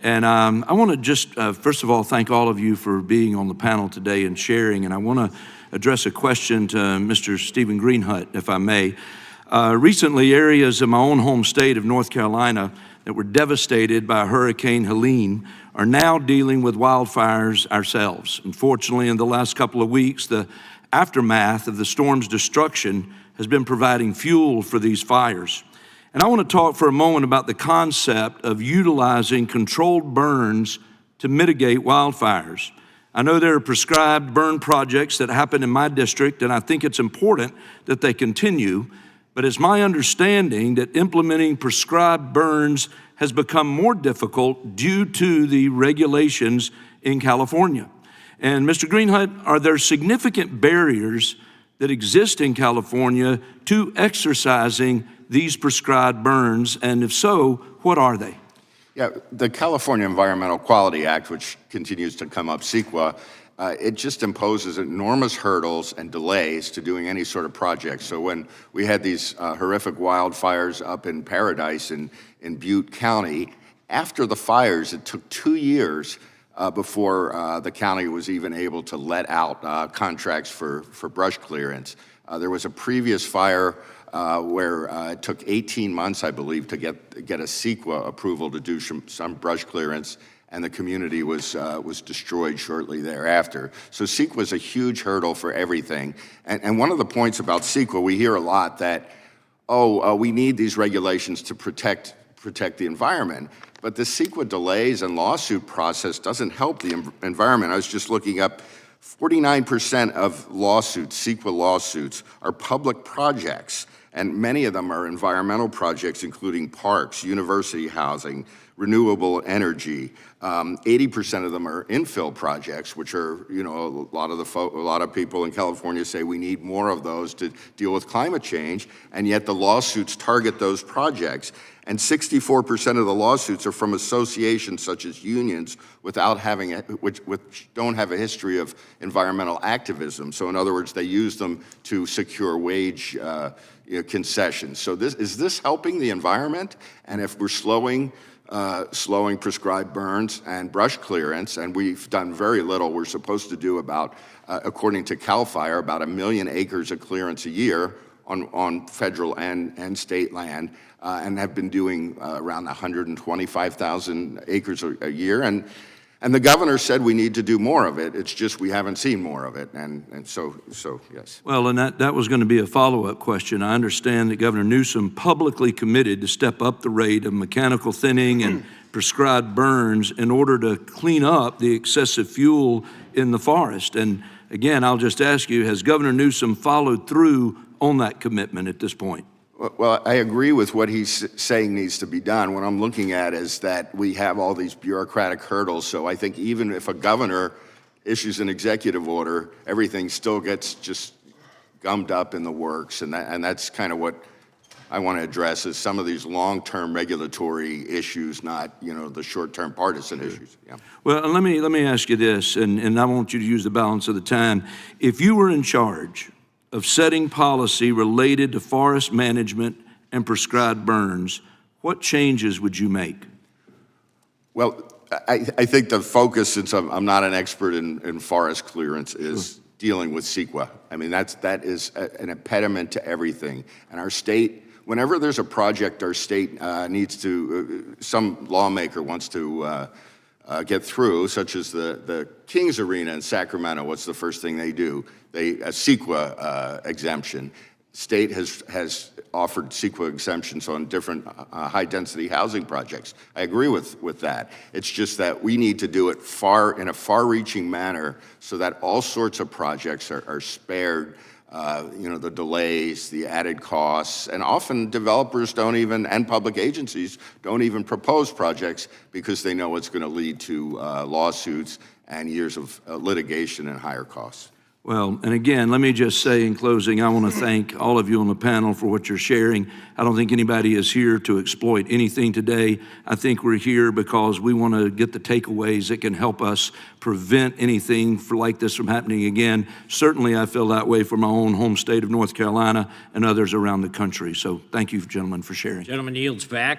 And I want to just, first of all, thank all of you for being on the panel today and sharing. And I want to address a question to Mr. Stephen Greenhut, if I may. Recently, areas in my own home state of North Carolina that were devastated by Hurricane Helene are now dealing with wildfires ourselves. Unfortunately, in the last couple of weeks, the aftermath of the storm's destruction has been providing fuel for these fires. And I want to talk for a moment about the concept of utilizing controlled burns to mitigate wildfires. I know there are prescribed burn projects that happen in my district, and I think it's important that they continue, but it's my understanding that implementing prescribed burns has become more difficult due to the regulations in California. And Mr. Greenhut, are there significant barriers that exist in California to exercising these prescribed burns? And if so, what are they? Yeah, the California Environmental Quality Act, which continues to come up, CEQA, it just imposes enormous hurdles and delays to doing any sort of project. So when we had these horrific wildfires up in Paradise in Butte County, after the fires, it took 2 years before the county was even able to let out contracts for brush clearance. There was a previous fire where it took 18 months, I believe, to get a CEQA approval to do some brush clearance, and the community was destroyed shortly thereafter. So CEQA was a huge hurdle for everything. And one of the points about CEQA, we hear a lot that, we need these regulations to protect the environment. But the CEQA delays and lawsuit process doesn't help the environment. I was just looking up, 49% of lawsuits, CEQA lawsuits, are public projects, and many of them are environmental projects, including parks, university housing, renewable energy. 80% of them are infill projects, which are, a lot of people in California say we need more of those to deal with climate change, and yet the lawsuits target those projects. And 64% of the lawsuits are from associations such as unions which don't have a history of environmental activism. So in other words, they use them to secure wage concessions. So is this helping the environment? And if we're slowing prescribed burns and brush clearance, and we've done very little. We're supposed to do about, according to CAL FIRE, about 1 million acres of clearance a year on federal and state land, and have been doing around 125,000 acres a year. And the governor said we need to do more of it. It's just we haven't seen more of it, and so yes. Well, and that was going to be a follow-up question. I understand that Governor Newsom publicly committed to step up the rate of mechanical thinning and prescribed burns in order to clean up the excessive fuel in the forest. And again, I'll just ask you, has Governor Newsom followed through on that commitment at this point? Well, I agree with what he's saying needs to be done. What I'm looking at is that we have all these bureaucratic hurdles. So I think even if a governor issues an executive order, everything still gets just gummed up in the works. And that's kind of what I want to address, is some of these long-term regulatory issues, not the short-term partisan issues. Yeah. Well, let me ask you this, and I want you to use the balance of the time. If you were in charge of setting policy related to forest management and prescribed burns, what changes would you make? Well, I think the focus, since I'm not an expert in forest clearance, is dealing with CEQA. I mean, that is an impediment to everything. And our state, whenever there's a project our state needs to, some lawmaker wants to get through, such as the Kings Arena in Sacramento, what's the first thing they do? A CEQA exemption. State has offered CEQA exemptions on different high-density housing projects. I agree with that. It's just that we need to do it in a far-reaching manner so that all sorts of projects are spared the delays, the added costs, and often developers and public agencies don't even propose projects because they know it's going to lead to lawsuits and years of litigation and higher costs. Well, and again, let me just say in closing, I want to thank all of you on the panel for what you're sharing. I don't think anybody is here to exploit anything today. I think we're here because we want to get the takeaways that can help us prevent anything like this from happening again. Certainly, I feel that way for my own home state of North Carolina and others around the country. So thank you, gentlemen, for sharing. Gentleman yields back.